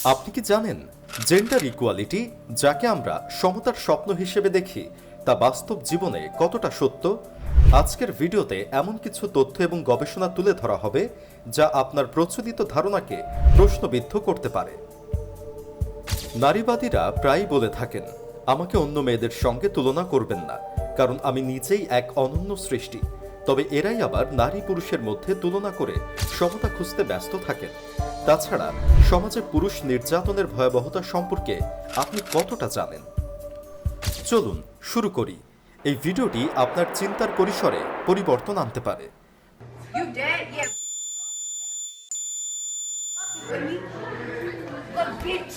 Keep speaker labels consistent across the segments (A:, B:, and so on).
A: আপনি কি জানেন জেন্ডার ইকুয়ালিটি, যাকে আমরা সমতার স্বপ্ন হিসেবে দেখি, তা বাস্তব জীবনে কতটা সত্য? আজকের ভিডিওতে এমন কিছু তথ্য এবং গবেষণা তুলে ধরা হবে যা আপনার প্রচলিত ধারণাকে প্রশ্নবিদ্ধ করতে পারে। নারীবাদীরা প্রায়ই বলে থাকেন, আমাকে অন্য মেয়েদের সঙ্গে তুলনা করবেন না, কারণ আমি নিজেই এক অনন্য সৃষ্টি। তবে এরাই আবার নারী পুরুষের মধ্যে তুলনা করে সমতা খুঁজতে ব্যস্ত থাকেন। তাছাড়া সমাজে পুরুষ নির্যাতনের ভয়াবহতা সম্পর্কে আপনি কতটা জানেন? চলুন শুরু করি। এই ভিডিওটি আপনার চিন্তার পরিসরে পরিবর্তন আনতে পারে।
B: You dead? Yeah. With me? Little bitch.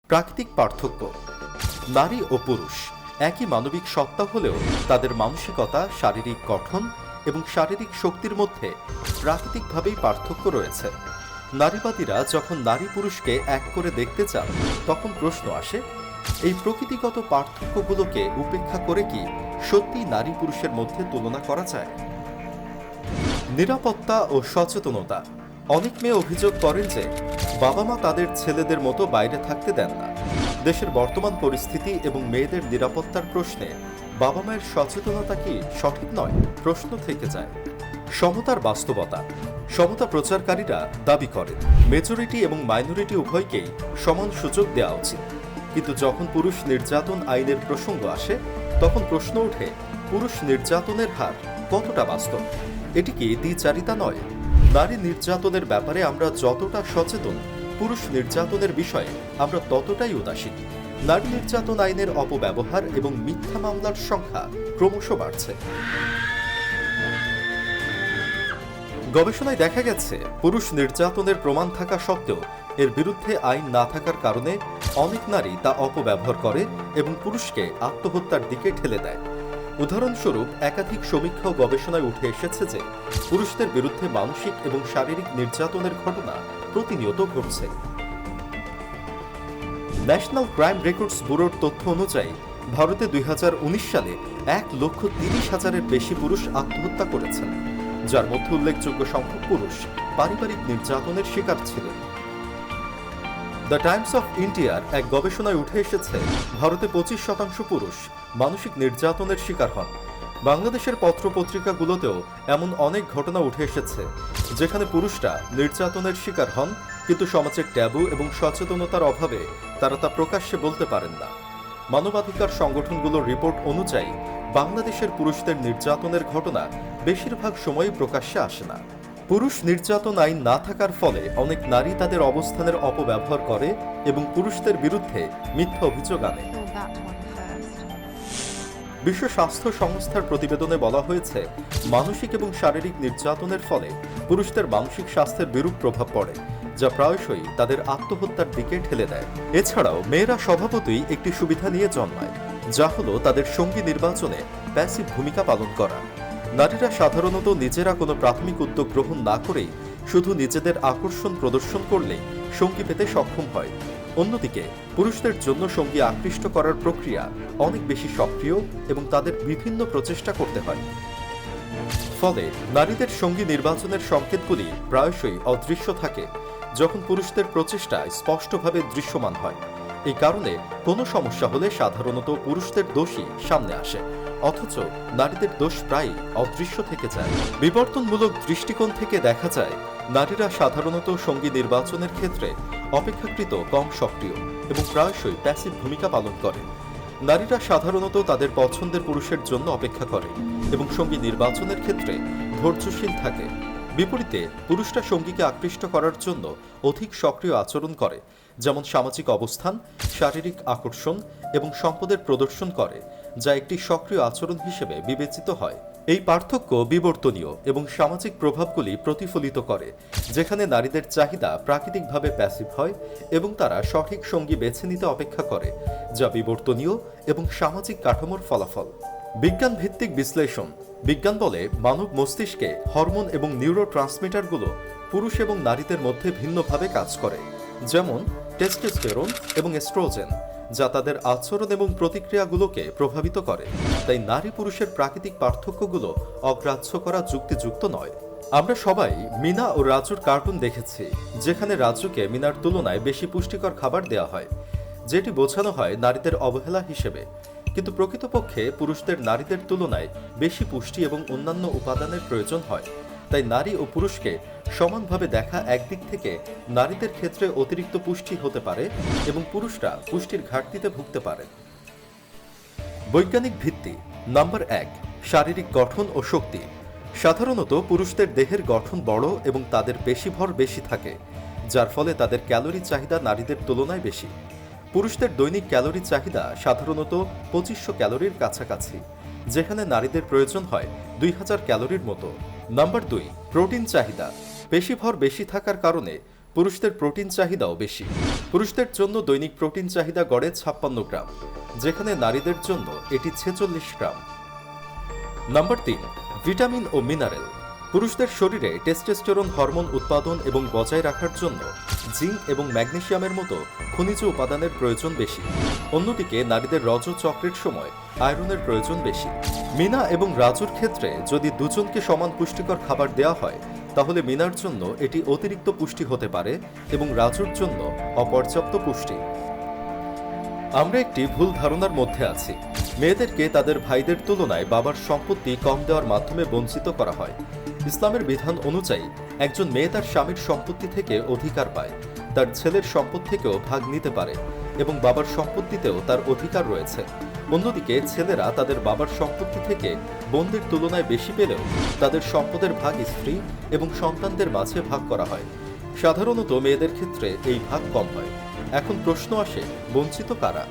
A: প্রাকৃতিক পার্থক্য। নারী ও পুরুষ একই মানবিক সত্তা হলেও তাদের মানসিকতা, শারীরিক গঠন এবং শারীরিক শক্তির মধ্যে প্রাকৃতিকভাবেই পার্থক্য রয়েছে। নারীবাদীরা যখন নারী পুরুষকে এক করে দেখতে চান, তখন প্রশ্ন আসে, এই প্রকৃতিগত পার্থক্যগুলোকে উপেক্ষা করে কি সত্যি নারী পুরুষের মধ্যে তুলনা করা যায়? নিরাপত্তা ও সচেতনতা। অনেক মেয়ে অভিযোগ করেন যে বাবা মা তাদের ছেলেদের মতো বাইরে থাকতে দেন না। দেশের বর্তমান পরিস্থিতি এবং মেয়েদের নিরাপত্তার প্রশ্নে বাবা মায়ের সচেতনতা কি সঠিক নয়? প্রশ্ন থেকে যায়। সমতার বাস্তবতা। সমতা প্রচারকারীরা দাবি করেন মেজরিটি এবং মাইনরিটি উভয়কেই সমান সুযোগ দেওয়া উচিত। কিন্তু যখন পুরুষ নির্যাতন আইনের প্রসঙ্গ আসে, তখন প্রশ্ন ওঠে, পুরুষ নির্যাতনের হার কতটা বাস্তব? এটি কি দ্বিচারিতা নয়? নারী নির্যাতনের ব্যাপারে আমরা যতটা সচেতন, পুরুষ নির্যাতনের বিষয়ে আমরা ততটাই উদাসীন। নারী নির্যাতন আইনের অপব্যবহার এবং মিথ্যা মামলার সংখ্যা ক্রমশ বাড়ছে। গবেষণায় দেখা গেছে, পুরুষ নির্যাতনের প্রমাণ থাকা সত্ত্বেও এর বিরুদ্ধে আইন না থাকার কারণে অনেক নারী তা অপব্যবহার করে এবং পুরুষকে আত্মহত্যার দিকে ঠেলে দেয়। উদাহরণস্বরূপ, একাধিক সমীক্ষা ও গবেষণায় উঠে এসেছে যে পুরুষদের বিরুদ্ধে মানসিক এবং শারীরিক নির্যাতনের ঘটনা প্রতিনিয়ত ঘটছে। ন্যাশনাল ক্রাইম রেকর্ডস ব্যুরোর তথ্য অনুযায়ী ভারতে 2019 সালে 1,30,000-এর বেশি পুরুষ আত্মহত্যা করেছেন, যার মধ্যে উল্লেখযোগ্য সংখ্যক পুরুষ পারিবারিক নির্যাতনের শিকার ছিলেন। দ্য টাইমস অফ ইন্ডিয়ার এক গবেষণায় উঠে এসেছে, ভারতে 25% পুরুষ মানসিক নির্যাতনের শিকার হন। বাংলাদেশের পত্রপত্রিকাগুলোতেও এমন অনেক ঘটনা উঠে এসেছে যেখানে পুরুষরা নির্যাতনের শিকার হন, কিন্তু সমাজের ট্যাবু এবং সচেতনতার অভাবে তারা তা প্রকাশ্যে বলতে পারেন না। মানবাধিকার সংগঠনগুলোর রিপোর্ট অনুযায়ী বাংলাদেশের পুরুষদের নির্যাতনের ঘটনা বেশিরভাগ সময়ই প্রকাশ্যে আসে না। পুরুষ নির্যাতন আইন না থাকার ফলে অনেক নারী তাদের অবস্থানের অপব্যবহার করে এবং পুরুষদের বিরুদ্ধে মিথ্যা অভিযোগ আনে। বিশ্ব স্বাস্থ্য সংস্থার প্রতিবেদনে বলা হয়েছে, মানসিক এবং শারীরিক নির্যাতনের ফলে পুরুষদের মানসিক স্বাস্থ্যের বিরূপ প্রভাব পড়ে, যা প্রায়শই তাদের আত্মহত্যার দিকে ঠেলে দেয়। এছাড়াও মেয়েরা স্বভাবতই একটি সুবিধা নিয়ে জন্মায়, যা হলো তাদের সঙ্গী নির্বাচনে প্যাসিভ ভূমিকা পালন করা। নারীরা সাধারণত নিজেরা কোনো প্রাথমিক উদ্যোগ গ্রহণ না করেই শুধু নিজেদের আকর্ষণ প্রদর্শন করলেই সঙ্গী পেতে সক্ষম হয়। অন্যদিকে পুরুষদের জন্য সঙ্গী আকৃষ্ট করার প্রক্রিয়া অনেক বেশি সক্রিয় এবং তাদের বিভিন্ন প্রচেষ্টা করতে হয়। ফলে নারীদের সঙ্গী নির্বাচনের সংকেতগুলি প্রায়শই অদৃশ্য থাকে, যখন পুরুষদের প্রচেষ্টা স্পষ্টভাবে দৃশ্যমান হয়। এই কারণে কোনো সমস্যা হলে সাধারণত পুরুষদের দোষই সামনে আসে, অথচ নারীদের দোষ প্রায়ই অদৃশ্য থেকে যায়। বিবর্তনমূলক দৃষ্টিকোণ থেকে দেখা যায়, নারীরা সাধারণত সঙ্গী নির্বাচনের ক্ষেত্রে অপেক্ষাকৃত কম সক্রিয় এবং প্রায়শই প্যাসিভ ভূমিকা পালন করে। নারীরা সাধারণত তাদের পছন্দের পুরুষের জন্য অপেক্ষা করে এবং সঙ্গী নির্বাচনের ক্ষেত্রে ধৈর্যশীল থাকে। বিপরীতে পুরুষরা সঙ্গীকে আকৃষ্ট করার জন্য অধিক সক্রিয় আচরণ করে, যেমন সামাজিক অবস্থান, শারীরিক আকর্ষণ এবং সম্পদের প্রদর্শন করে, যা একটি সক্রিয় আচরণ হিসেবে বিবেচিত হয়। এই পার্থক্য বিবর্তনীয় এবং সামাজিক প্রভাবগুলি প্রতিফলিত করে, যেখানে নারীদের চাহিদা প্রাকৃতিকভাবে প্যাসিভ হয় এবং তারা সঠিক সঙ্গী বেছে নিতে অপেক্ষা করে, যা বিবর্তনীয় এবং সামাজিক কাঠামোর ফলাফল। বিজ্ঞান ভিত্তিক বিশ্লেষণ। বিজ্ঞান বলে মানব মস্তিষ্কে হরমোন এবং নিউরো ট্রান্সমিটারগুলো পুরুষ এবং নারীদের মধ্যে ভিন্নভাবে কাজ করে, যেমন টেস্টোস্টেরন এবং এস্ট্রোজেন, যা তাদের আচরণ এবং প্রতিক্রিয়াগুলোকে প্রভাবিত করে। তাই নারী পুরুষের প্রাকৃতিক পার্থক্যগুলো অগ্রাহ্য করা যুক্তিযুক্ত নয়। আমরা সবাই মিনা ও রাজুর কার্টুন দেখেছি, যেখানে রাজুকে মিনার তুলনায় বেশি পুষ্টিকর খাবার দেওয়া হয়, যেটি বোঝানো হয় নারীদের অবহেলা হিসেবে। কিন্তু প্রকৃতপক্ষে পুরুষদের নারীদের তুলনায় বেশি পুষ্টি এবং অন্যান্য উপাদানের প্রয়োজন হয়। তাই নারী ও পুরুষকে সমানভাবে দেখা একদিক থেকে নারীদের ক্ষেত্রে অতিরিক্ত পুষ্টি হতে পারে এবং পুরুষরা পুষ্টির ঘাটতিতে ভুগতে পারে। বৈজ্ঞানিক ভিত্তি। নাম্বার 1, শারীরিক গঠন ও শক্তি। সাধারণত পুরুষদের দেহের গঠন বড় এবং তাদের পেশিভর বেশি থাকে, যার ফলে তাদের ক্যালোরি চাহিদা নারীদের তুলনায় বেশি। পুরুষদের দৈনিক ক্যালোরি চাহিদা সাধারণত 2500 ক্যালোরির কাছাকাছি, যেখানে নারীদের প্রয়োজন হয় 2000 ক্যালোরির মতো। নাম্বার 2, প্রোটিন চাহিদা। পেশিভর বেশি থাকার কারণে পুরুষদের প্রোটিন চাহিদাও বেশি। পুরুষদের জন্য দৈনিক প্রোটিন চাহিদা গড়ে 56 গ্রাম, যেখানে নারীদের জন্য এটি 46 গ্রাম। নাম্বার 3, ভিটামিন ও মিনারেল। পুরুষদের শরীরে টেস্টোস্টেরন হরমোন উৎপাদন এবং বজায় রাখার জন্য জিঙ্ক এবং ম্যাগনেসিয়ামের মতো খনিজ উপাদানের প্রয়োজন বেশি। অন্যদিকে নারীদের রজোচক্রের সময় আয়রনের প্রয়োজন বেশি। মিনা এবং রাজুর ক্ষেত্রে যদি দুজনকে সমান পুষ্টিকর খাবার দেওয়া হয়, তাহলে মিনার জন্য এটি অতিরিক্ত পুষ্টি হতে পারে এবং রাজুর জন্য অপর্যাপ্ত পুষ্টি। আমরা একটি ভুল ধারণার মধ্যে আছি। মেয়েদেরকে তাদের ভাইদের তুলনায় বাবার সম্পত্তি কম দেওয়ার মাধ্যমে বঞ্চিত করা হয়। ইসলামের বিধান অনুযায়ী একজন মেয়ে তার স্বামীর সম্পত্তি থেকে অধিকার পায়, তার ছেলের সম্পদ থেকেও ভাগ নিতে পারে এবং বাবার সম্পত্তিতেও তার অধিকার রয়েছে। অন্যদিকে ছেলেরা তাদের বাবার সম্পত্তি থেকে বোনদের তুলনায় বেশি পেলেও তাদের সম্পদের ভাগ স্ত্রী এবং সন্তানদের মাঝে ভাগ করা হয়। সাধারণত মেয়েদের ক্ষেত্রে এই ভাগ কম হয়। এখন প্রশ্ন আসে, বঞ্চিত কারা?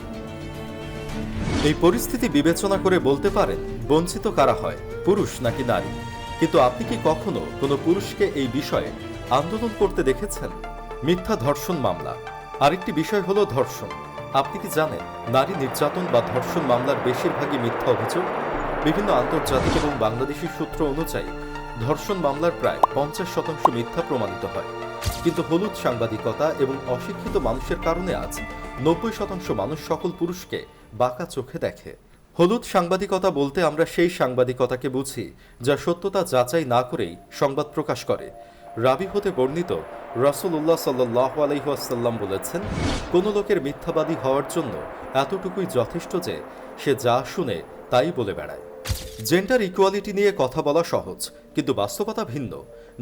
A: এই পরিস্থিতি বিবেচনা করে বলতে পারেন, বঞ্চিত কারা হয়, পুরুষ নাকি নারী? কিন্তু আপনি কি কখনো কোনো পুরুষকে এই বিষয়ে আন্দোলন করতে দেখেছেন? মিথ্যা ধর্ষণ মামলা। আরেকটি বিষয় হলো ধর্ষণ। আপনি কি জানেন নারী নির্যাতন বা ধর্ষণ মামলার বেশিরভাগই মিথ্যা অভিযোগ? বিভিন্ন আন্তর্জাতিক এবং বাংলাদেশি সূত্র অনুযায়ী ধর্ষণ মামলার প্রায় 50% মিথ্যা প্রমাণিত হয়। কিন্তু হলুদ সাংবাদিকতা এবং অশিক্ষিত মানুষের কারণে আজ 90% মানুষ সকল পুরুষকে বাঁকা চোখে দেখে। হলুদ সাংবাদিকতা বলতে আমরা সেই সাংবাদিকতাকে বুঝি যা সত্যতা যাচাই না করেই সংবাদ প্রকাশ করে। রাবি হতে বর্ণিত রাসূলুল্লাহ সাল্লাল্লাহু আলাইহি ওয়াসাল্লাম বলেছেন, কোনো লোকের মিথ্যাবাদী হওয়ার জন্য এতটুকুই যথেষ্ট যে সে যা শুনে তাই বলে বেড়ায়। জেন্ডার ইকুয়ালিটি নিয়ে কথা বলা সহজ, কিন্তু বাস্তবতা ভিন্ন।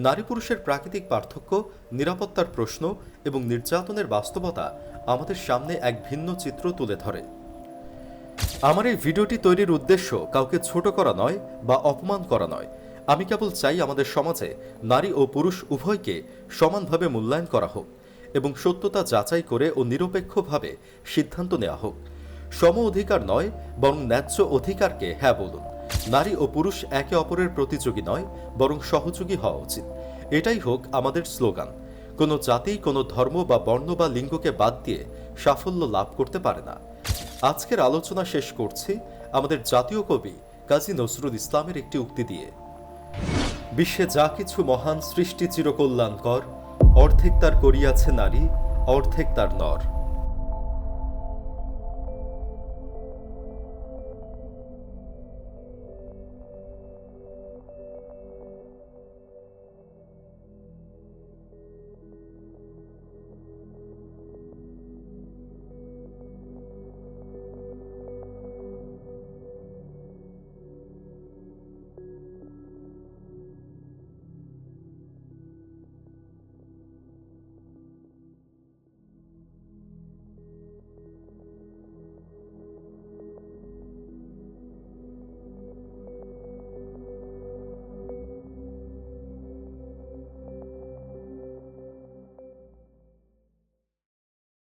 A: নারী পুরুষের প্রাকৃতিক পার্থক্য, নিরাপত্তার প্রশ্ন এবং নির্যাতনের বাস্তবতা আমাদের সামনে এক ভিন্ন চিত্র তুলে ধরে। আমার এই ভিডিওটি তৈরির উদ্দেশ্য কাউকে ছোট করা নয় বা অপমান করা নয়। আমি কেবল চাই আমাদের সমাজে নারী ও পুরুষ উভয়কে সমানভাবে মূল্যায়ন করা হোক এবং সত্যতা যাচাই করে ও নিরপেক্ষভাবে সিদ্ধান্ত নেওয়া হোক। সম অধিকার নয়, বরং ন্যায্য অধিকারকে হ্যাঁ বলুন। নারী ও পুরুষ একে অপরের প্রতিযোগী নয়, বরং সহযোগী হওয়া উচিত। এটাই হোক আমাদের স্লোগান। কোনো জাতি, কোনো ধর্ম বা বর্ণ বা লিঙ্গকে বাদ দিয়ে সাফল্য লাভ করতে পারে না। আজকের আলোচনা শেষ করছি আমাদের জাতীয় কবি কাজী নজরুল ইসলামের একটি উক্তি দিয়ে। বিশ্বে যা কিছু মহান সৃষ্টি চিরকল্যাণকর, অর্ধেক তার করিয়াছে নারী, অর্ধেক তার নর।